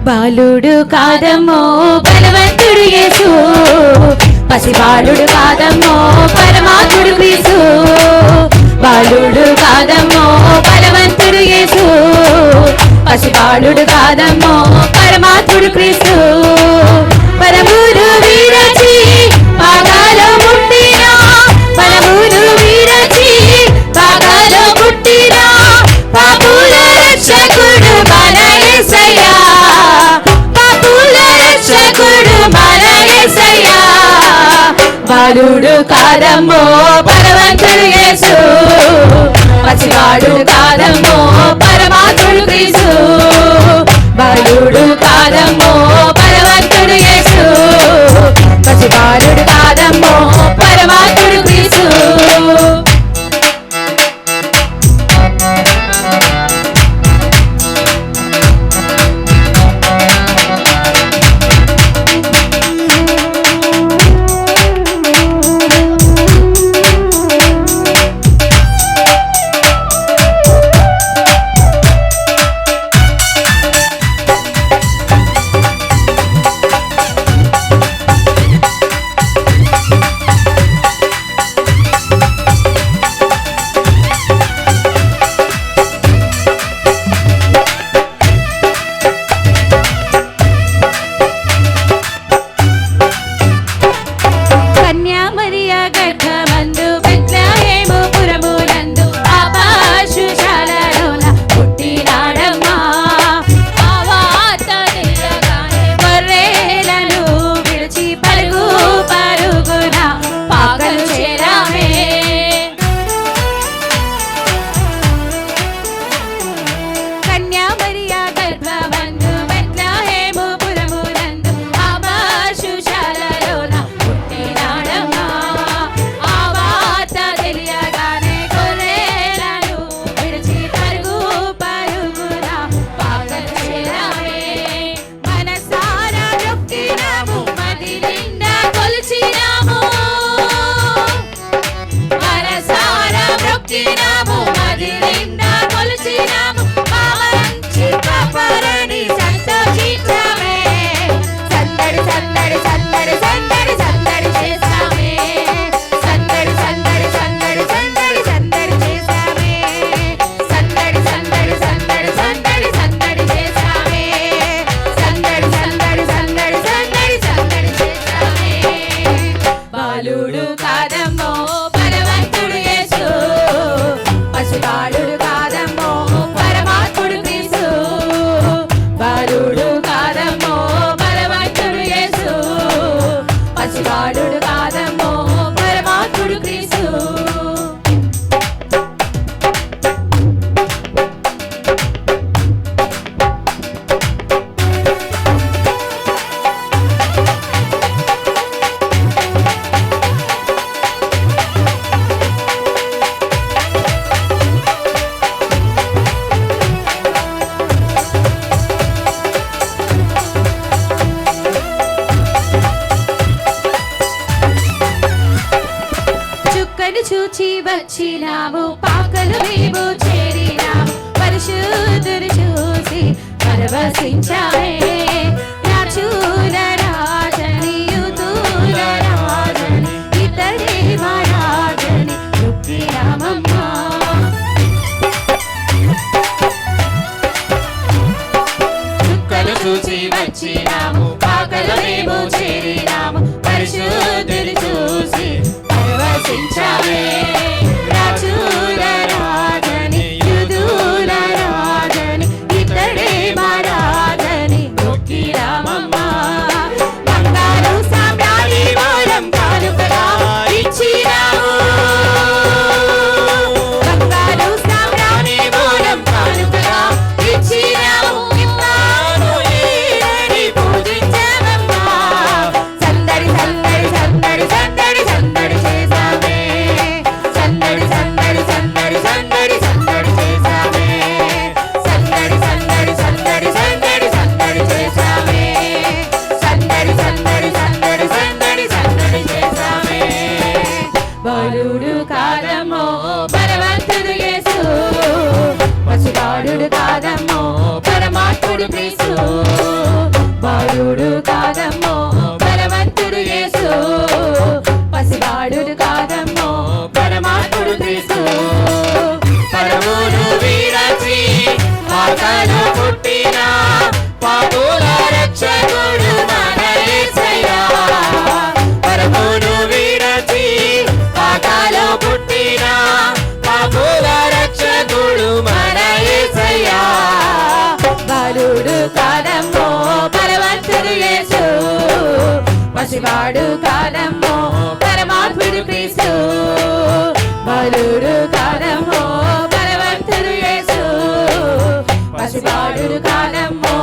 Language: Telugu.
బాలుడు కాదమ్మో బలవంతుడు యేసు, పసిబాలుడు కాదమ్మో పరమాత్ముడు క్రీస్తు. బాలుడు కాదమ్మో బలవంతుడు యేసు, పసిబాలుడు కాదమ్మో పరమాత్ముడు క్రీస్తు. పరమును వీరచి పాగాలో పుట్టిన, పరమును వీరచి పాగాలో పుట్టిన పాపుల రక్షకుడు మన యేసయ్యా, పాపుల రక్షకుడు మన యేసయ్యా. బాలుడు కాదమ్మో బలవంతుడు యేసు, పసివాడు కాదమ్మో పరమాత్ముడు క్రీస్తు. బాలుడు కాదమ్మో బలవంతుడు యేసు, పసివాడు కాదమ్మో పరమాత్ముడు క్రీస్తు. చూచి వచ్చినాము, పాకలు మేము చేరినాము, పరిశుద్ధుని చూసి పరవశించామే. రాజుల రాజని యూదుల రాజని ఇతడే మా రాజని మొక్కినామమ్మా. చుక్కలు చూచి వచ్చినాము, పాకలు మేము చేరినాము, పరిశుద్ధుని చూసి పరవశించామే. రాజుల రాజని యూదుల రాజని ఇతడే మా రాజని మొక్కినామమ్మా. బంగారు సామ్రాణి మూలం కానుకగా ఇచ్చినాము, బంగారు సామ్రాణి మూలం కానుకగా ఇచ్చినాము. పూజించామమ్మా, సందడి సందడి సందడి సందడి సందడి చేసామే. పుట్టిన పాపుల రక్షకుడు మన యేసయ్యా పరమును విడచి పాకాలో పుట్టిన పాపుల రక్షకుడు మన యేసయ్యా బాలుడు కాదమ్మో బలవంతుడు యేసు పసివాడు కాదమ్మో పరమాత్ముడు క్రీస్తు బాలుడు కాదమ్మో బలవంతుడు యేసు పసివాడు కాదమ్మో